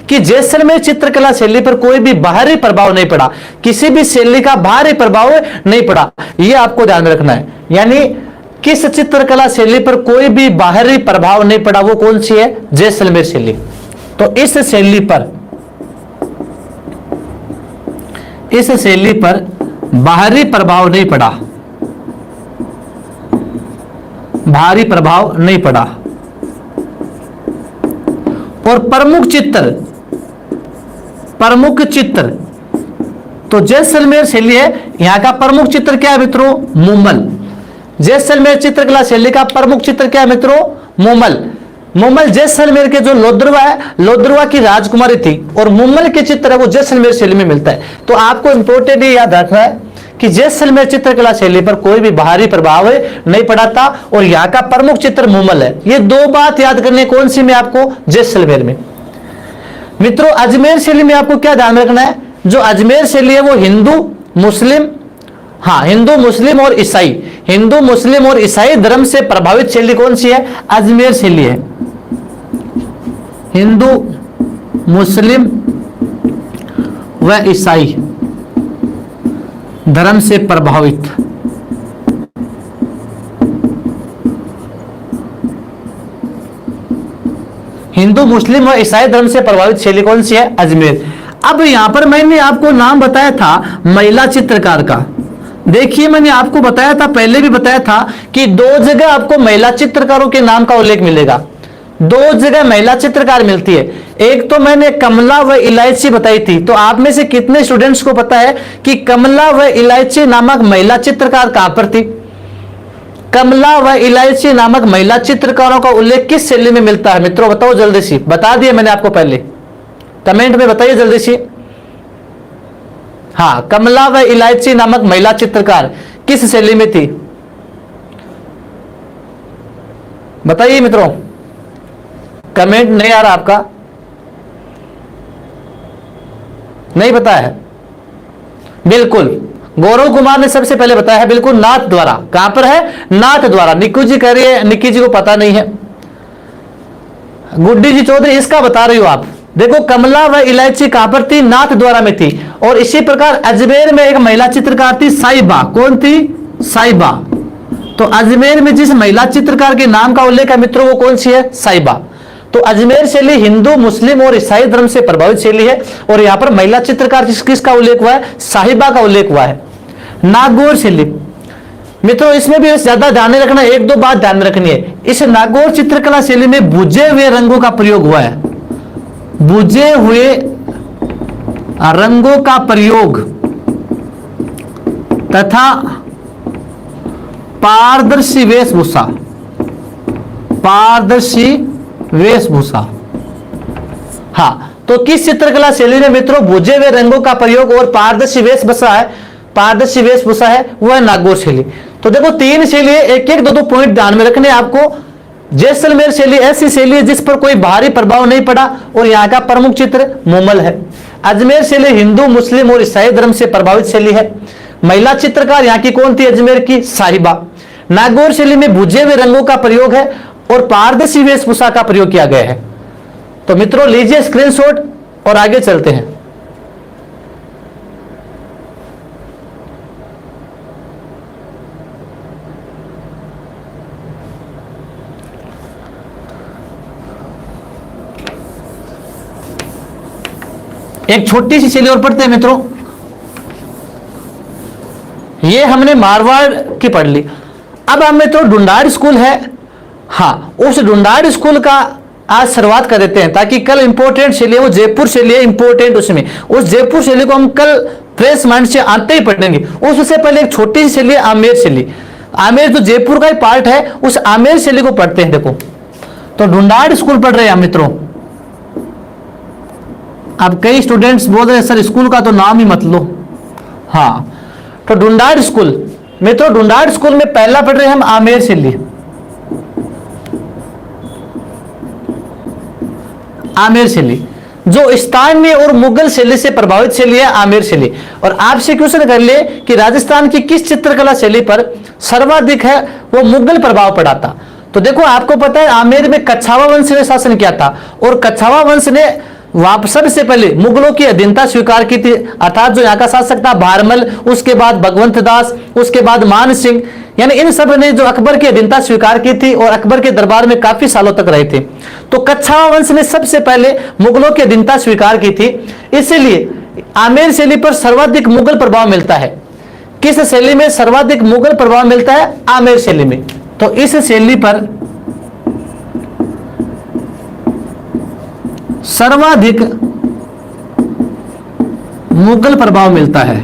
कि जैसलमेर चित्रकला शैली पर कोई भी बाहरी प्रभाव नहीं पड़ा, किसी भी शैली का बाहरी प्रभाव नहीं पड़ा, यह आपको ध्यान रखना है। यानी किस चित्रकला शैली पर कोई भी बाहरी प्रभाव नहीं पड़ा, वो कौन सी है, जैसलमेर शैली। तो इस शैली पर बाहरी प्रभाव नहीं पड़ा, बाहरी प्रभाव नहीं पड़ा। और प्रमुख चित्र तो जैसलमेर शैली है, यहां का प्रमुख चित्र क्या है मित्रों, मूमल। जैसलमेर चित्रकला शैली का प्रमुख चित्र क्या है मित्रों, मूमल जैसलमेर के जो लोद्रवा है, लोद्रवा की राजकुमारी थी, और मूमल के चित्र है वो जैसलमेर शैली में मिलता है। तो आपको इंपॉर्टेंट याद रखना है कि जैसलमेर चित्रकला शैली पर कोई भी बाहरी प्रभाव नहीं पड़ा था, और यहाँ का प्रमुख चित्र मूमल है। ये 2 बात याद करनी है, कौन सी में आपको, जैसलमेर में। मित्रों अजमेर शैली में आपको क्या ध्यान रखना है, जो अजमेर शैली है वो हिंदू मुस्लिम, हाँ हिंदू मुस्लिम और ईसाई, हिंदू मुस्लिम और ईसाई धर्म से प्रभावित शैली कौन सी है, अजमेर शैली है। हिंदू मुस्लिम व ईसाई धर्म से प्रभावित, हिंदू मुस्लिम व ईसाई धर्म से प्रभावित शैली कौन सी है, अजमेर। अब यहां पर मैंने आपको नाम बताया था महिला चित्रकार का। देखिए मैंने आपको बताया था, पहले भी बताया था कि 2 जगह आपको महिला चित्रकारों के नाम का उल्लेख मिलेगा, 2 जगह महिला चित्रकार मिलती है। एक तो मैंने कमला व इलायची बताई थी, तो आप में से कितने स्टूडेंट्स को पता है कि कमला व इलायची नामक महिला चित्रकार कहां पर थी। कमला व इलायची नामक महिला चित्रकारों का उल्लेख किस शैली में मिलता है मित्रों, बताओ जल्दी से, बता दिया मैंने आपको पहले, कमेंट में बताइए जल्दी से। हाँ कमला व इलायची नामक महिला चित्रकार किस शैली में थी, बताइए मित्रों। कमेंट नहीं आ रहा आपका, नहीं पता है, बिल्कुल गौरव कुमार ने सबसे पहले बताया है, बिल्कुल नाथ द्वारा। कहां पर है, नाथ द्वारा। निक्कू जी कह रही है, निक्की जी को पता नहीं है। गुड्डी जी चौधरी इसका बता रही हो आप। देखो कमला व इलायची कहां पर थी, नाथ द्वारा में थी। और इसी प्रकार अजमेर में एक महिला चित्रकार थी, साहिबा। कौन थी, साहिबा। तो अजमेर में जिस महिला चित्रकार के नाम का उल्लेख है मित्रों वो कौन सी है, साहिबा। तो अजमेर शैली हिंदू मुस्लिम और ईसाई धर्म से प्रभावित शैली है, और यहां पर महिला चित्रकार किसका उल्लेख हुआ है, साहिबा का उल्लेख हुआ है। नागौर शैली मित्रों, इसमें भी ज्यादा ध्यान रखना, 1-2 बात ध्यान रखनी है। इस नागौर चित्रकला शैली में बुझे हुए रंगों का प्रयोग हुआ है, बुझे हुए रंगों का प्रयोग तथा पारदर्शी वेशभूषा, पारदर्शी वेशभूषा। हाँ तो किस चित्रकला शैली में मित्रों बुझे हुए रंगों का प्रयोग और पारदर्शी वेशभूषा है, पारदर्शी वेशभूषा है, वह नागौर शैली। तो देखो 3 शैली, 1-1 2-2 पॉइंट ध्यान में रखने आपको। जैसलमेर शैली ऐसी शैली है जिस पर कोई बाहरी प्रभाव नहीं पड़ा, और यहाँ का प्रमुख चित्र मूमल है। अजमेर शैली हिंदू मुस्लिम और ईसाई धर्म से प्रभावित शैली है। महिला चित्रकार यहाँ की कौन थी, अजमेर की साहिबा। नागौर शैली में बुझे हुए रंगों का प्रयोग है और पारदर्शी वेशभूषा का प्रयोग किया गया है। तो मित्रों लीजिए स्क्रीनशॉट और आगे चलते हैं। एक छोटी सी शैली और पढ़ते हैं मित्रों, ये हमने मारवाड़ की पढ़ ली। अब हम मित्रों ढूंढाड़ स्कूल है, हाँ उस ढूंढाड़ स्कूल का आज शुरुआत कर देते हैं, ताकि कल इंपॉर्टेंट शैली है वो जयपुर शैली है इंपॉर्टेंट, उसमें उस जयपुर शैली को हम कल फ्रेश माइंड से आते ही पढ़ेंगे। उससे पहले एक छोटी सी शैली आमेर शैली, आमेर जो जयपुर का ही पार्ट है, उस आमेर शैली को पढ़ते हैं। देखो तो ढूंढाड़ स्कूल पढ़ रहे हैं मित्रों। अब कई स्टूडेंट्स बोल रहे हैं सर स्कूल का तो नाम ही मत लो, हाँ तो ढूंढाड़ स्कूल मित्रों, ढूंढाड़ स्कूल में पहला पढ़ रहे हैं हम आमेर शैली, आमेर शैली जो स्थानीय और मुगल शैली से प्रभावित शैली है आमेर शैली। और आपसे क्वेश्चन कर ले कि राजस्थान की किस चित्रकला शैली पर सर्वाधिक है वो मुगल प्रभाव पड़ा था। तो देखो आपको पता है आमेर में कछावा वंश ने शासन किया था, और कछावा वंश ने सबसे पहले मुगलों की अधीनता स्वीकार की थी, अर्थात जो यहाँ का शासक था भारमल, उसके बाद भगवंत दास, उसके बाद मान सिंह, यानी इन सब ने जो अकबर की अधीनता स्वीकार की थी और अकबर के दरबार में काफी सालों तक रहे थे। तो कछावा वंश ने सबसे पहले मुगलों की अधीनता स्वीकार की थी, इसलिए आमेर शैली पर सर्वाधिक मुगल प्रभाव मिलता है। किस शैली में सर्वाधिक मुगल प्रभाव मिलता है? आमेर शैली में। तो इस शैली पर सर्वाधिक मुगल प्रभाव मिलता है।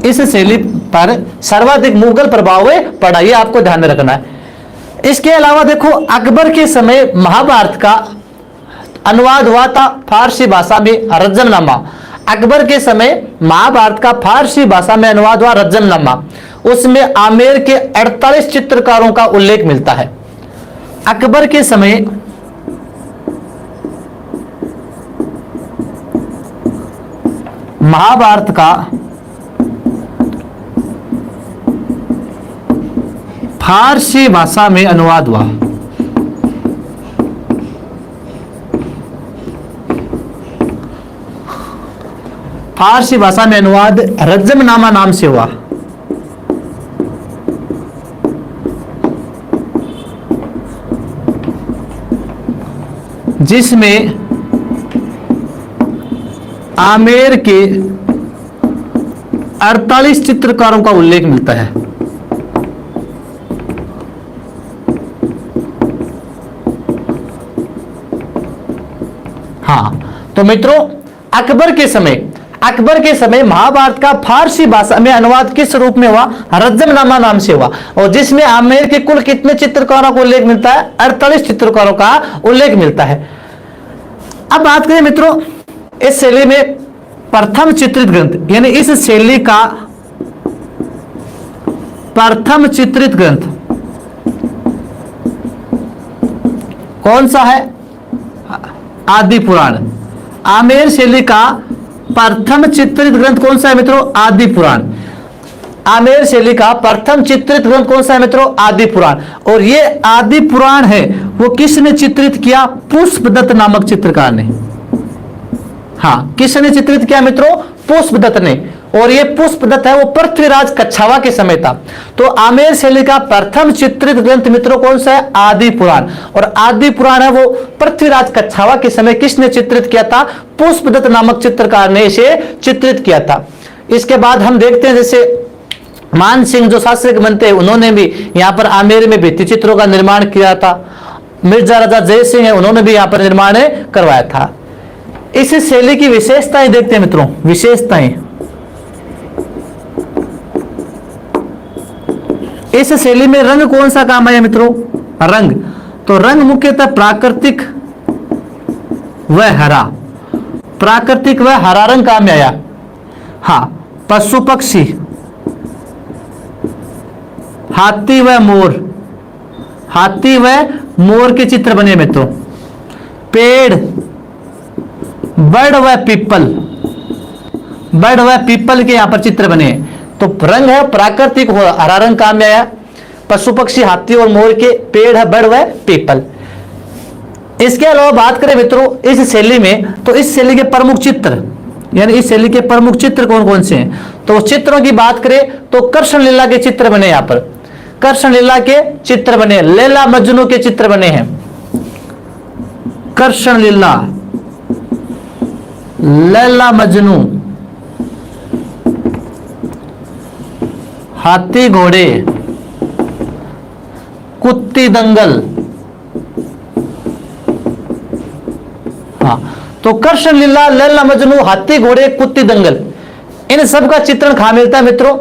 इस शैली पर सर्वाधिक मुगल प्रभाव पड़ा, ये आपको ध्यान में रखना है। इसके अलावा देखो अकबर के समय महाभारत का अनुवाद हुआ था फारसी भाषा में, रज्जमनामा। अकबर के समय महाभारत का फारसी भाषा में अनुवाद हुआ रज्जमनामा, उसमें आमेर के 48 चित्रकारों का उल्लेख मिलता है। अकबर के समय महाभारत का फारसी भाषा में अनुवाद हुआ। फारसी भाषा में अनुवाद रज्जमनामा नाम से हुआ। जिसमें आमेर के 48 चित्रकारों का उल्लेख मिलता है। हाँ तो मित्रों अकबर के समय महाभारत का फारसी भाषा में अनुवाद किस रूप में हुआ? रज्जमनामा नाम से हुआ, और जिसमें आमेर के कुल कितने चित्रकारों का उल्लेख मिलता है? 48 चित्रकारों का उल्लेख मिलता है। अब बात करें मित्रों इस शैली में प्रथम चित्रित ग्रंथ, यानी इस शैली का प्रथम चित्रित ग्रंथ कौन सा है? आदि पुराण। आमेर शैली का प्रथम चित्रित ग्रंथ कौन सा है मित्रों? आदि पुराण। आमेर शैली का प्रथम चित्रित ग्रंथ कौन सा है मित्रों? आदि पुराण। और ये आदि पुराण है वो किसने चित्रित किया? पुष्पदत्त नामक चित्रकार ने। हाँ किसने चित्रित किया मित्रों? पुष्पदत्त ने। और ये पुष्पदत्त है वो पृथ्वीराज कछावा के समय था। तो आमेर शैली का प्रथम चित्रित ग्रंथ मित्रों कौन सा है? आदि पुराण। और आदि पुराण है वो पृथ्वीराज कछावा के समय किसने चित्रित किया था? पुष्पदत्त नामक चित्रकार ने इसे चित्रित किया था। इसके बाद हम देखते हैं जैसे मान सिंह जो शासक बनते हैं उन्होंने भी यहाँ पर आमेर में भित्ति चित्रों का निर्माण किया था। मिर्जा राजा जय सिंह है उन्होंने भी यहाँ पर निर्माण करवाया था। इस शैली की विशेषताएं देखते हैं मित्रों। विशेषताएं इस शैली में रंग कौन सा काम आया मित्रों? रंग। तो रंग मुख्यतः प्राकृतिक व हरा, प्राकृतिक व हरा रंग काम में आया। हाँ पशु पक्षी, हाथी व मोर, हाथी व मोर के चित्र बने मित्रों। पेड़, बड़ व पीपल, बड़ व पीपल के यहां पर चित्र बने। तो रंग है प्राकृतिक हरा रंग काम में आया। पशु पक्षी, हाथी और मोर के, पेड़ है बड़ व पीपल। इसके अलावा बात करें मित्रों इस शैली में, तो इस शैली के प्रमुख चित्र, यानी इस शैली के प्रमुख चित्र कौन कौन से हैं? तो चित्रों की बात करें तो कृष्ण लीला के चित्र बने। यहां पर कृष्ण लीला के चित्र बने, लैला मजनू के चित्र बने हैं। कृष्ण लीला, लैला मजनू, हाथी घोड़े, कुत्ती दंगल। हाँ, तो कृष्ण लीला, लैला मजनू, हाथी घोड़े, कुत्ती दंगल, इन सब का चित्रण कहां मिलता है मित्रों?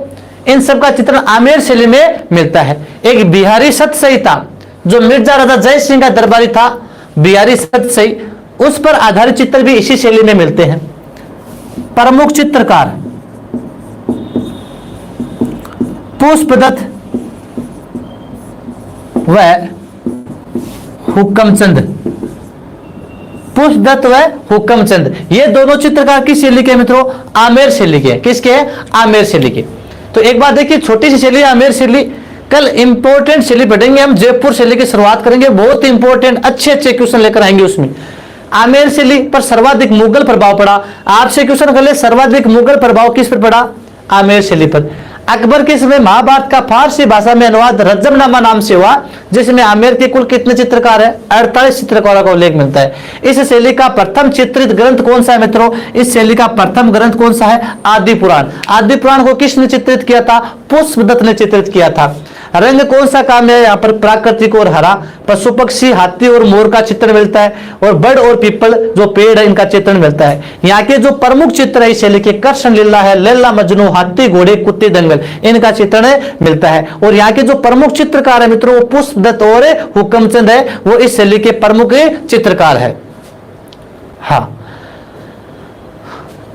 इन सब का चित्रण आमेर शैली में मिलता है। एक बिहारी सत संहिता जो मिर्जा राजा जय सिंह का दरबारी था, बिहारी सत सही, उस पर आधारित चित्र भी इसी शैली में मिलते हैं। प्रमुख चित्रकार पुष्पदत्त व हुक्मचंद, पुष्पदत्त व हुक्मचंद, ये दोनों चित्रकार की शैली के मित्रों? आमेर शैली के। किसके हैं? आमेर शैली के। तो एक बात देखिए, छोटी सी शैली आमेर शैली। कल इंपॉर्टेंट शैली पढ़ेंगे हम, जयपुर शैली की शुरुआत करेंगे, बहुत इंपॉर्टेंट अच्छे क्वेश्चन लेकर आएंगे उसमें। आमेर शैली पर सर्वाधिक मुगल प्रभाव पड़ा। आपसे क्वेश्चन कर ले, सर्वाधिक मुगल प्रभाव किस पर पड़ा? आमेर शैली पर। अकबर के समय महाभारत का फारसी भाषा में अनुवाद रज्जमनामा नाम से हुआ, जिसमें आमेर के कुल कितने चित्रकार है? 48 चित्रकारों का उल्लेख मिलता है। इस शैली का प्रथम चित्रित ग्रंथ कौन सा है मित्रों? इस शैली का प्रथम ग्रंथ कौन सा है? आदि पुराण। आदि पुराण को किसने चित्रित किया था? पुष्पदत्त ने चित्रित किया था। रंग कौन सा काम है यहाँ पर? प्राकृतिक और हरा। पशु पक्षी, हाथी और मोर का चित्रण मिलता है, और बड़ और पीपल जो पेड़ है इनका चित्रण मिलता है। यहाँ के जो प्रमुख चित्र है इस शैली के, कृष्ण लीला है, लैला मजनू, हाथी घोड़े, कुत्ते दंगल, इनका चित्रण मिलता है। और यहाँ के जो प्रमुख चित्रकार है मित्रों, वो पुष्पदत्त और हुक्मचंद है, वो इस शैली के प्रमुख चित्रकार है। हाँ,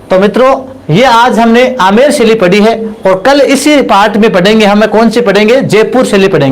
तो मित्रों ये आज हमने आमेर शैली पढ़ी है, और कल इसी पार्ट में पढ़ेंगे हम कौन सी पढ़ेंगे? जयपुर शैली पढ़ेंगे।